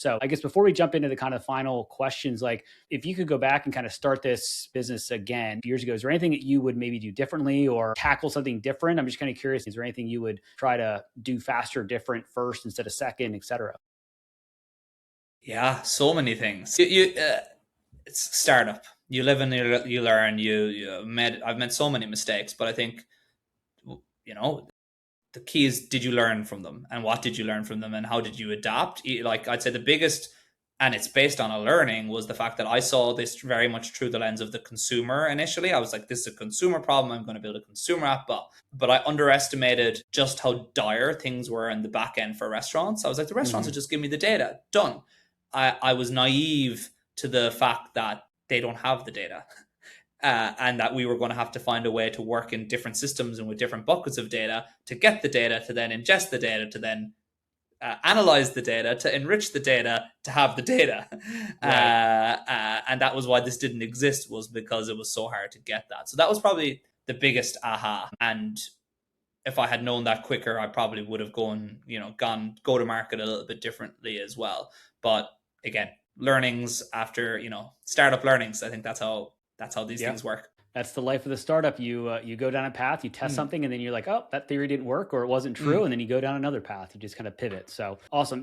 So I guess before we jump into the kind of final questions, like if you could go back and kind of start this business again years ago, is there anything that you would maybe do differently or tackle something different? I'm just kind of curious, is there anything you would try to do faster, different first instead of second, et cetera? Yeah, so many things. It's startup. You live and you learn. I've made so many mistakes, but I think, the key is, did you learn from them, and what did you learn from them, and how did you adapt? Like I'd say the biggest, and it's based on a learning, was the fact that I saw this very much through the lens of the consumer. Initially, I was like, this is a consumer problem. I'm going to build a consumer app. But I underestimated just how dire things were in the back end for restaurants. I was like, the restaurants will just give me the data. Done. I was naive to the fact that they don't have the data. And that we were going to have to find a way to work in different systems and with different buckets of data to get the data, to then ingest the data, to then analyze the data, to enrich the data, to have the data. Right. And that was why this didn't exist, was because it was so hard to get that. So that was probably the biggest aha. And if I had known that quicker, I probably would have gone go to market a little bit differently as well. But again, learnings after, startup learnings, I think that's how these things work. That's the life of the startup. You go down a path, you test something, and then you're like, oh, that theory didn't work, or it wasn't true. And then you go down another path. You just kind of pivot. So awesome.